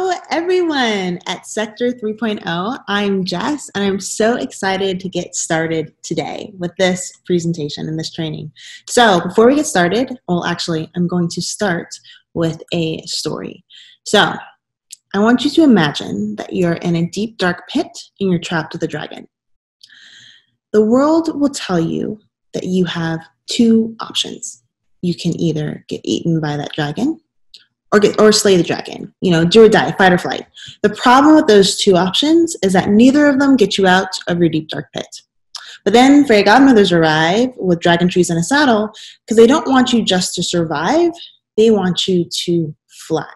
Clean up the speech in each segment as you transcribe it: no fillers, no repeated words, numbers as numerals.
Hello, everyone at Sector 3.0. I'm Jess, and I'm so excited to get started today with this presentation and this training. So before we get started, well, actually, I'm going to start with a story. So I want you to imagine that you're in a deep, dark pit and you're trapped with a dragon. The world will tell you that you have two options. You can either get eaten by that dragon or slay the dragon, do or die, fight or flight. The problem with those two options is that neither of them get you out of your deep, dark pit. But then fairy godmothers arrive with dragon trees in a saddle because they don't want you just to survive, they want you to fly.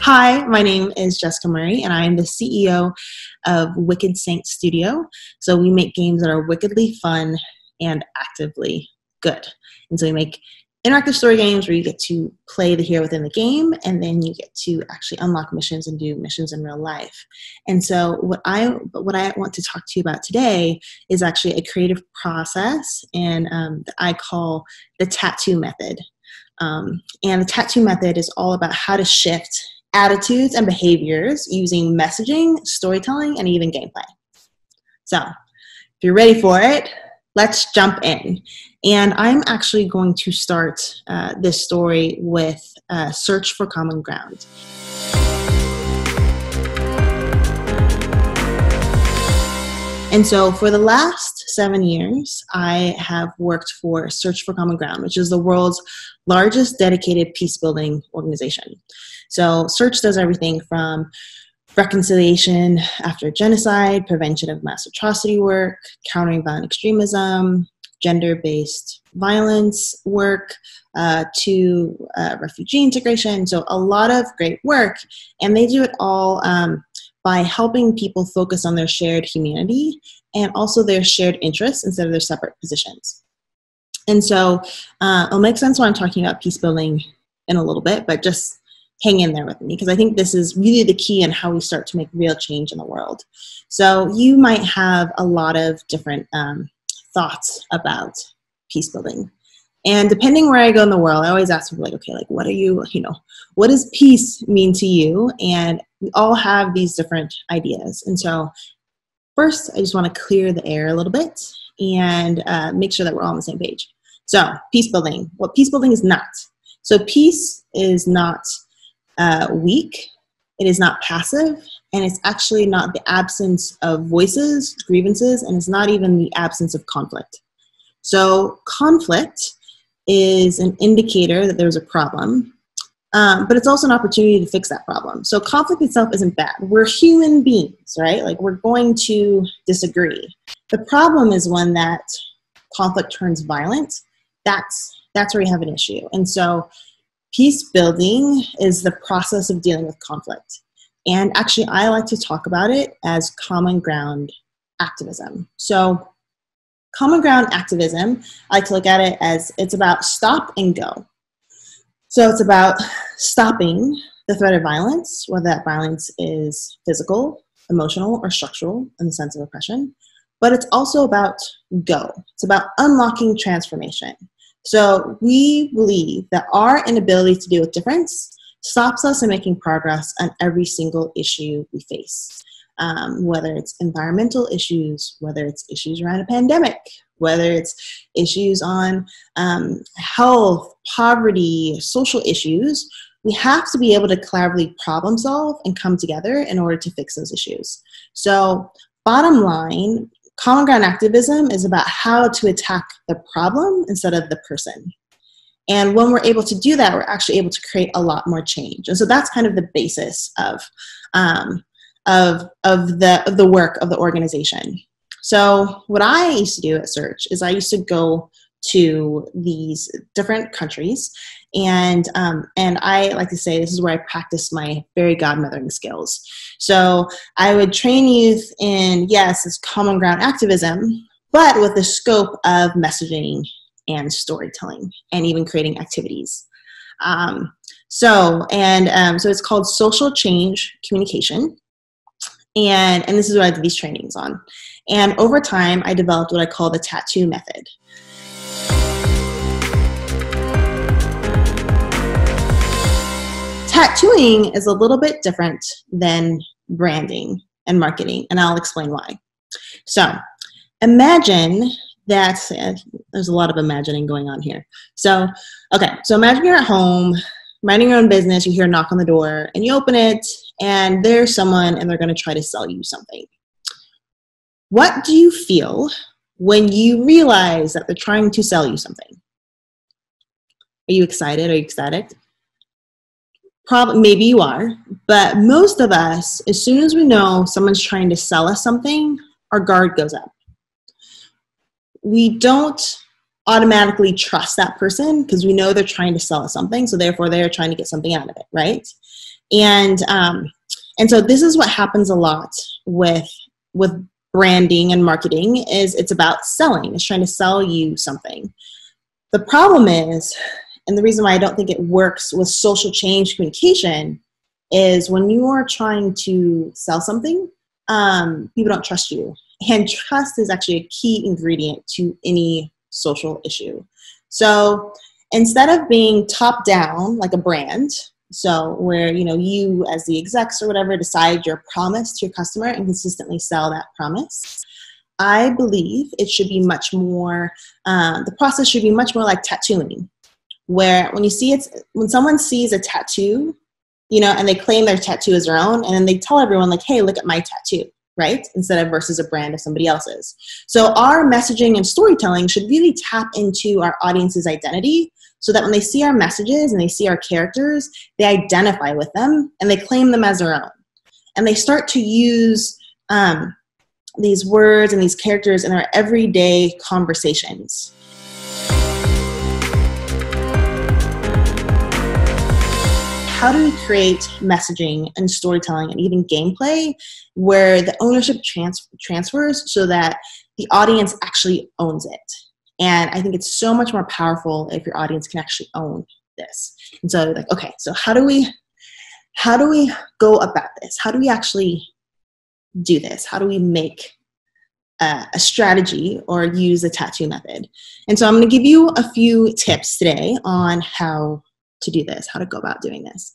Hi, my name is Jessica Murray, and I am the CEO of Wicked Saint Studio. So we make games that are wickedly fun and actively good. And so we make interactive story games where you get to play the hero within the game, and then you get to actually unlock missions and do missions in real life. And so what I want to talk to you about today is actually a creative process, and that I call the tattoo method. And the tattoo method is all about how to shift attitudes and behaviors using messaging, storytelling, and even gameplay. So if you're ready for it, let's jump in. And I'm actually going to start this story with Search for Common Ground. And so for the last 7 years, I have worked for Search for Common Ground, which is the world's largest dedicated peace-building organization. So Search does everything from reconciliation after genocide, prevention of mass atrocity work, countering violent extremism, gender-based violence work, to refugee integration. So a lot of great work, and they do it all by helping people focus on their shared humanity and also their shared interests instead of their separate positions. And so it'll make sense when I'm talking about peace building in a little bit, but just hang in there with me, because I think this is really the key in how we start to make real change in the world. So you might have a lot of different thoughts about peace building. And depending where I go in the world, I always ask people what does peace mean to you? And we all have these different ideas. And so first, I just want to clear the air a little bit and make sure that we're all on the same page. So peace building, what peace building is not. So peace is not weak, it is not passive, and it's actually not the absence of voices, grievances, and it's not even the absence of conflict. So conflict is an indicator that there's a problem, but it's also an opportunity to fix that problem. So conflict itself isn't bad. We're human beings, right? Like, we're going to disagree. The problem is when that conflict turns violent. That's where you have an issue. And so peace building is the process of dealing with conflict. And actually, I like to talk about it as common ground activism. So common ground activism, I like to look at it as it's about stop and go. So it's about stopping the threat of violence, whether that violence is physical, emotional, or structural in the sense of oppression. But it's also about go. It's about unlocking transformation. So we believe that our inability to deal with difference stops us in making progress on every single issue we face, whether it's environmental issues, whether it's issues around a pandemic, whether it's issues on health, poverty, social issues. We have to be able to collaboratively problem solve and come together in order to fix those issues. So bottom line, common ground activism is about how to attack the problem instead of the person. And when we're able to do that, we're actually able to create a lot more change. And so that's kind of the basis of the work of the organization. So what I used to do at Search is I used to go to these different countries, and I like to say this is where I practice my fairy godmothering skills. So I would train youth in, yes, it's common ground activism, but with the scope of messaging and storytelling and even creating activities. So it's called social change communication. And this is what I did these trainings on. And over time, I developed what I call the tattoo method. tattooing is a little bit different than branding and marketing, and I'll explain why. So imagine that, there's a lot of imagining going on here. So, okay, so imagine you're at home, minding your own business, you hear a knock on the door, and you open it, and there's someone, and they're going to try to sell you something. What do you feel when you realize that they're trying to sell you something? Are you excited? Are you ecstatic? Probably, maybe you are, but most of us, as soon as we know someone's trying to sell us something, our guard goes up. We don't automatically trust that person because we know they're trying to sell us something, so therefore they're trying to get something out of it, right? And so this is what happens a lot with branding and marketing. Is it's about selling. It's trying to sell you something. The problem is, and the reason why I don't think it works with social change communication, is when you are trying to sell something, people don't trust you. And trust is actually a key ingredient to any social issue. So instead of being top down like a brand, so where you as the execs or whatever decide your promise to your customer and consistently sell that promise, I believe it should be much more, the process should be much more like tattooing, where when someone sees a tattoo, and they claim their tattoo is their own, and then they tell everyone like, hey, look at my tattoo, right? Instead of versus a brand of somebody else's. So our messaging and storytelling should really tap into our audience's identity so that when they see our messages and they see our characters, they identify with them and they claim them as their own. And they start to use these words and these characters in our everyday conversations. How do we create messaging and storytelling and even gameplay where the ownership transfers so that the audience actually owns it? And I think it's so much more powerful if your audience can actually own this. And so like, okay, so how do we go about this? How do we actually do this? How do we make a strategy or use a tattoo method? And so I'm going to give you a few tips today on how to do this, how to go about doing this.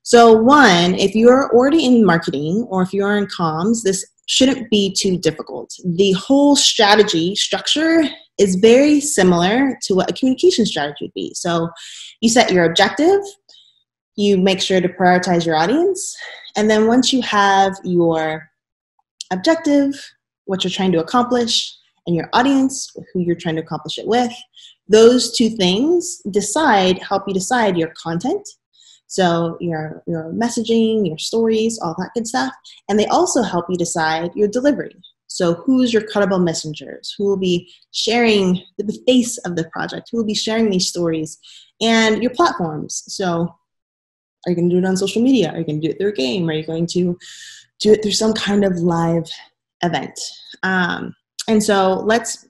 So one, if you're already in marketing or if you're in comms, this shouldn't be too difficult. The whole strategy structure is very similar to what a communication strategy would be. So you set your objective, you make sure to prioritize your audience, and then once you have your objective, what you're trying to accomplish, and your audience, who you're trying to accomplish it with, those two things help you decide your content. So your messaging, your stories, all that good stuff. And they also help you decide your delivery. So who's your credible messengers? Who will be sharing the face of the project? Who will be sharing these stories? And your platforms. So are you going to do it on social media? Are you going to do it through a game? Are you going to do it through some kind of live event? And so let's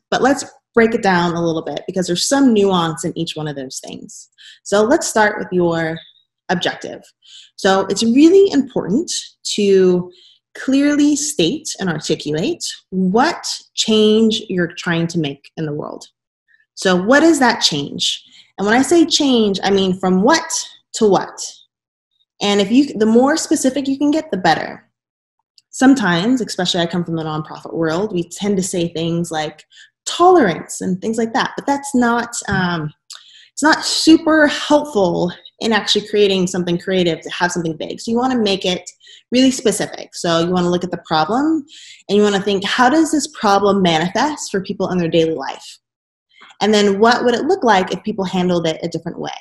break it down a little bit because there's some nuance in each one of those things. So let's start with your objective. So it's really important to clearly state and articulate what change you're trying to make in the world. So what is that change? And when I say change, I mean from what to what. And the more specific you can get, the better. Sometimes, especially I come from the nonprofit world, we tend to say things like tolerance and things like that, but that's not, it's not super helpful in actually creating something creative to have something big. So you want to make it really specific. So you want to look at the problem and you want to think, how does this problem manifest for people in their daily life? And then what would it look like if people handled it a different way?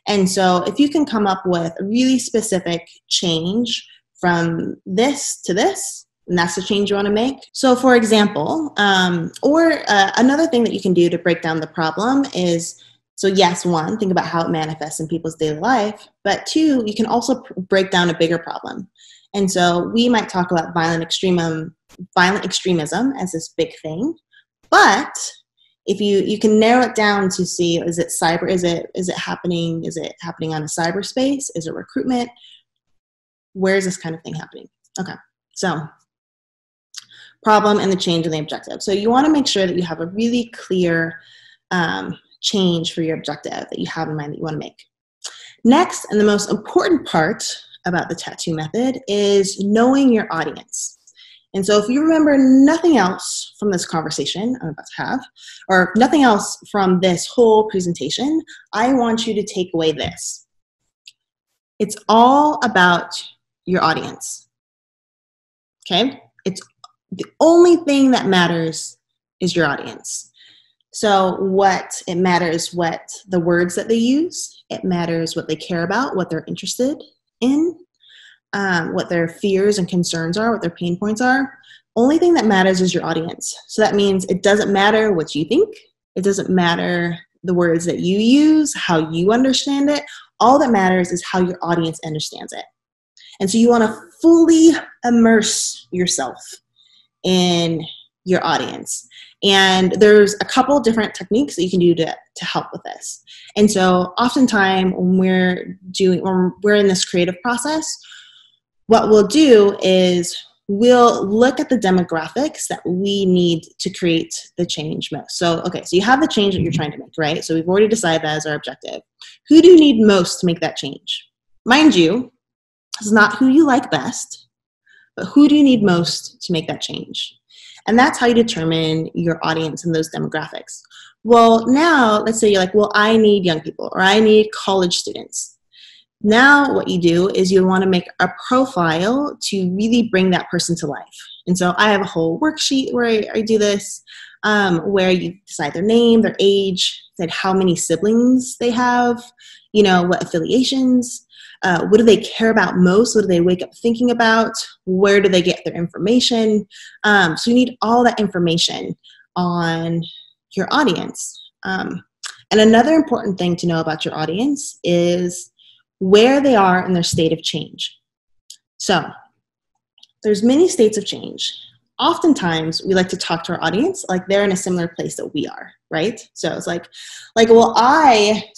And so if you can come up with a really specific change from this to this, and that's the change you want to make. So for example, another thing that you can do to break down the problem is, so yes, one, think about how it manifests in people's daily life, but two, you can also break down a bigger problem. And so we might talk about violent extremism as this big thing, but if you can narrow it down to see, is it cyber, is it happening on a cyberspace? Is it recruitment? Where is this kind of thing happening? Okay, so problem and the change in the objective. So you want to make sure that you have a really clear change for your objective that you have in mind that you want to make. Next, and the most important part about the tattoo method is knowing your audience. And so if you remember nothing else from this conversation I'm about to have, or nothing else from this whole presentation, I want you to take away this. It's all about your audience, okay? It's the only thing that matters is your audience. So it matters what the words that they use, it matters what they care about, what they're interested in, what their fears and concerns are, what their pain points are. Only thing that matters is your audience. So that means it doesn't matter what you think. It doesn't matter the words that you use, how you understand it. All that matters is how your audience understands it. And so you want to fully immerse yourself in your audience. And there's a couple different techniques that you can do to help with this. And so oftentimes when we're in this creative process, what we'll do is we'll look at the demographics that we need to create the change most. So you have the change that you're trying to make, right? So we've already decided that as our objective. Who do you need most to make that change? Mind you, this is not who you like best, but who do you need most to make that change? And that's how you determine your audience and those demographics. Well, now let's say you're like, well, I need young people or I need college students. Now what you do is you want to make a profile to really bring that person to life. And so I have a whole worksheet where I do this, where you decide their name, their age, decide how many siblings they have, what affiliations, what do they care about most, what do they wake up thinking about, where do they get their information. So you need all that information on your audience. And another important thing to know about your audience is where they are in their state of change. So there's many states of change. Oftentimes we like to talk to our audience like they're in a similar place that we are, right? So it's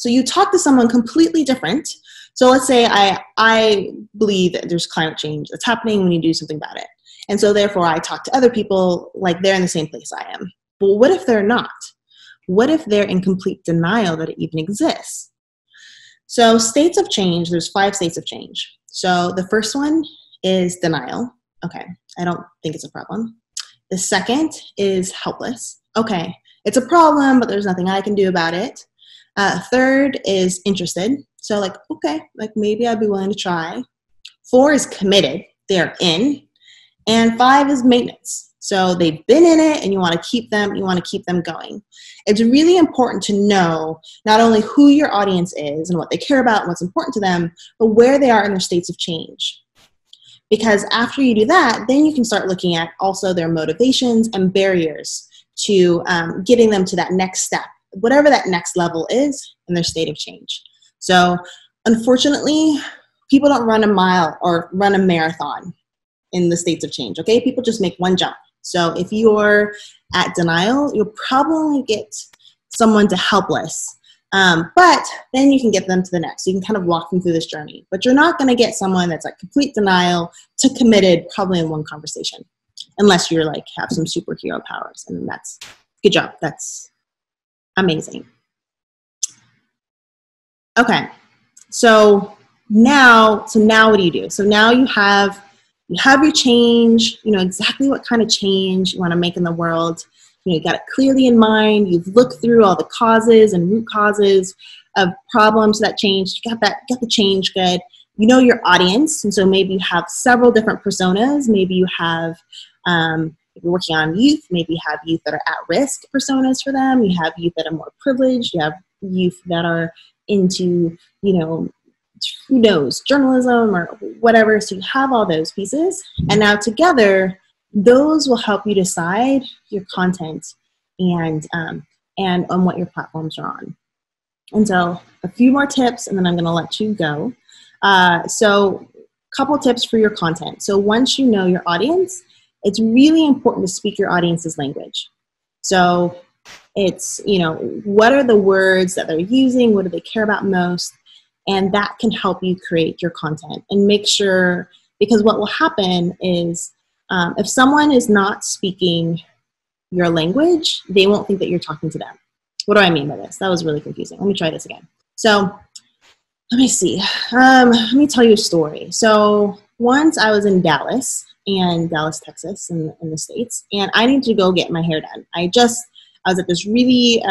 so you talk to someone completely different. So let's say I believe that there's climate change that's happening, we need to do something about it. And so therefore I talk to other people like they're in the same place I am. But what if they're not? What if they're in complete denial that it even exists? So states of change, there's 5 states of change. So the first one is denial. Okay, I don't think it's a problem. The second is helpless. Okay, it's a problem, but there's nothing I can do about it. Third is interested. So okay, maybe I'd be willing to try. 4 is committed. They're in. And 5 is maintenance. So they've been in it and you want to keep them going. It's really important to know not only who your audience is and what they care about and what's important to them, but where they are in their states of change. Because after you do that, then you can start looking at also their motivations and barriers to getting them to that next step, whatever that next level is in their state of change. So unfortunately, people don't run a mile or run a marathon in the states of change, okay? People just make one jump. So if you're at denial, you'll probably get someone to helpless. But then you can get them to the next. So you can kind of walk them through this journey. But you're not going to get someone that's complete denial to committed probably in one conversation. Unless you're have some superhero powers. And that's, good job. That's amazing. Okay. So now what do you do? So now you have your change, exactly what kind of change you want to make in the world. You got it clearly in mind. You've looked through all the causes and root causes of problems that changed. You got the change good. You know your audience. And so maybe you have several different personas. Maybe you have, if you're working on youth, maybe you have youth that are at risk personas for them. You have youth that are more privileged. You have youth that are into, who knows, journalism or whatever. So you have all those pieces. And now together, those will help you decide your content and on what your platforms are on. And so a few more tips, and then I'm going to let you go. So a couple tips for your content. So once you know your audience, it's really important to speak your audience's language. So it's, what are the words that they're using? What do they care about most? And that can help you create your content and make sure, because what will happen is if someone is not speaking your language, they won't think that you're talking to them. What do I mean by this? That was really confusing. Let me try this again. So let me see. Let me tell you a story. So once I was in Dallas, Texas, in the States, and I needed to go get my hair done. I was at this really,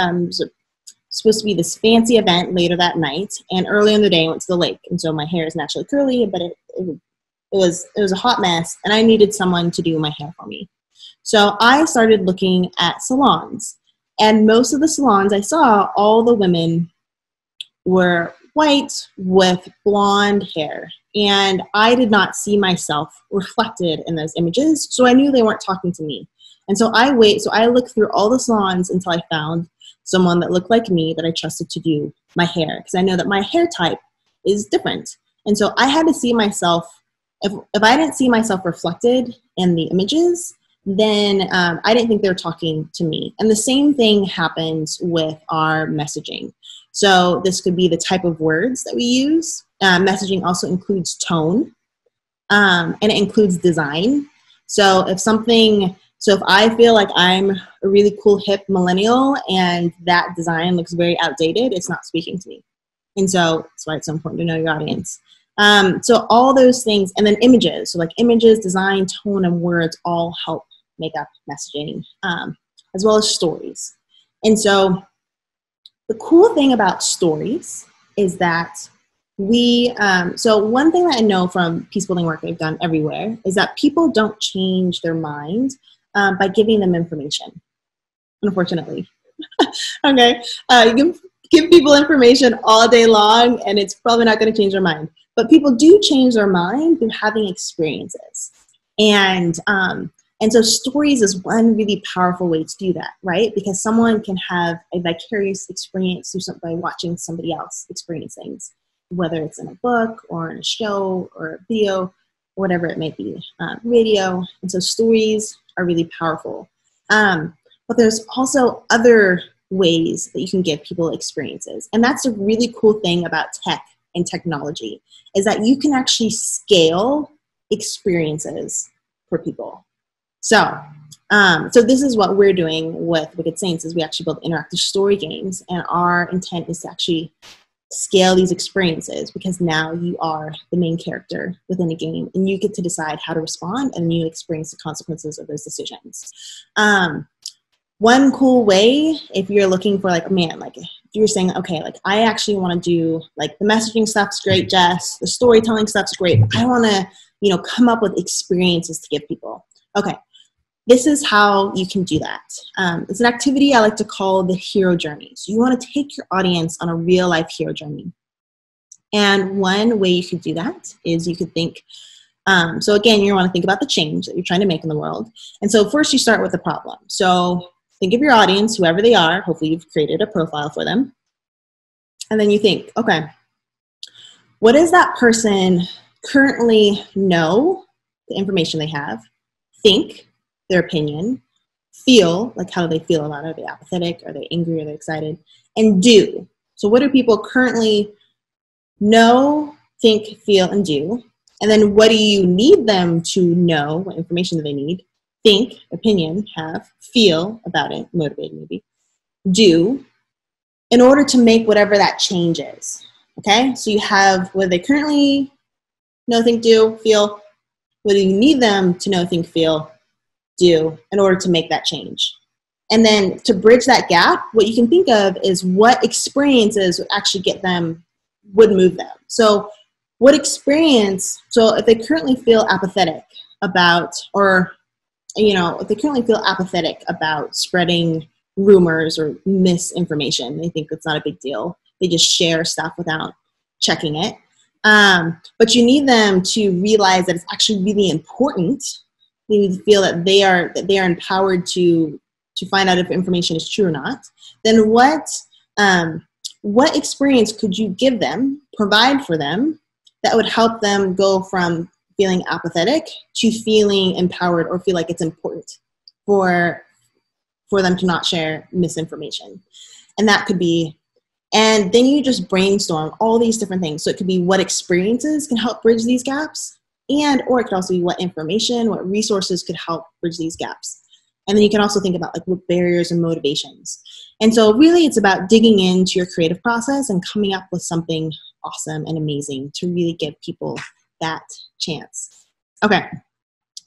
supposed to be this fancy event later that night, and early in the day I went to the lake, and so my hair is naturally curly, but it was a hot mess, and I needed someone to do my hair for me. So I started looking at salons, and most of the salons I saw, all the women were white with blonde hair, and I did not see myself reflected in those images, so I knew they weren't talking to me. And so I looked through all the salons until I found someone that looked like me that I trusted to do my hair, because I know that my hair type is different. And so I had to see myself, if I didn't see myself reflected in the images, then I didn't think they were talking to me. And the same thing happens with our messaging. So this could be the type of words that we use. Messaging also includes tone, and it includes design. So if I feel like I'm a really cool hip millennial and that design looks very outdated, it's not speaking to me. And so that's why it's so important to know your audience. So all those things, and then images. So like images, design, tone, and words all help make up messaging, as well as stories. And so the cool thing about stories is that so one thing that I know from peace building work I've done everywhere is that people don't change their mind by giving them information, unfortunately. Okay, you can give people information all day long and it's probably not going to change their mind. But people do change their mind through having experiences. And so stories is one really powerful way to do that, right? Because someone can have a vicarious experience by watching somebody else experience things, whether it's in a book or in a show or a video, or whatever it may be, radio. And so stories are really powerful. But there's also other ways that you can give people experiences. And that's a really cool thing about tech and technology, is that you can actually scale experiences for people. So this is what we're doing with Wicked Saints, is we actually build interactive story games, and our intent is to actually scale these experiences, because now you are the main character within a game and you get to decide how to respond, and you experience the consequences of those decisions. One cool way, if you're looking for if you're saying, okay, I actually want to do, the messaging stuff's great, Jess, the storytelling stuff's great, but I want to, come up with experiences to give people. Okay, this is how you can do that. It's an activity I like to call the hero journey. So you want to take your audience on a real life hero journey. And one way you could do that is you could think, so again, you want to think about the change that you're trying to make in the world. And so first you start with the problem. So think of your audience, whoever they are. Hopefully you've created a profile for them. And then you think, okay, what does that person currently know, the information they have, think, their opinion, feel, how do they feel about it? Are they apathetic? Are they angry? Are they excited? And do. So what do people currently know, think, feel, and do? And then what do you need them to know? What information do they need? Think, opinion, have, feel about it, motivated maybe, do, in order to make whatever that change is. Okay? So you have what they currently know, think, do, feel. What do you need them to know, think, feel, do in order to make that change? And then to bridge that gap, what you can think of is what experiences would actually would move them. So what experience, so if they currently feel apathetic about, or if they currently feel apathetic about spreading rumors or misinformation, they think it's not a big deal. They just share stuff without checking it. But you need them to realize that it's actually really important. They need to feel that they are empowered to find out if information is true or not. Then what experience could you give them, provide for them, that would help them go from feeling apathetic to feeling empowered, or feel like it's important for them to not share misinformation? And that could be, and then you just brainstorm all these different things. So it could be what experiences can help bridge these gaps, or it could also be what information, what resources could help bridge these gaps. And then you can also think about what barriers and motivations. And so really it's about digging into your creative process and coming up with something awesome and amazing to really give people that chance. Okay,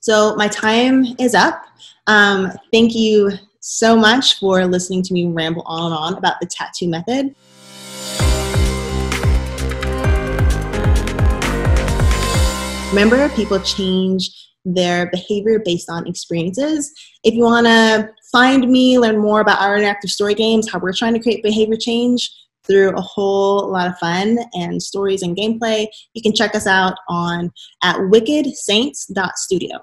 so my time is up. Thank you so much for listening to me ramble on and on about the tattoo method. Remember, people change their behavior based on experiences. If you want to find me, learn more about our interactive story games, how we're trying to create behavior change through a whole lot of fun and stories and gameplay, you can check us out at wickedsaints.studio.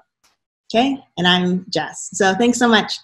Okay, and I'm Jess. So thanks so much.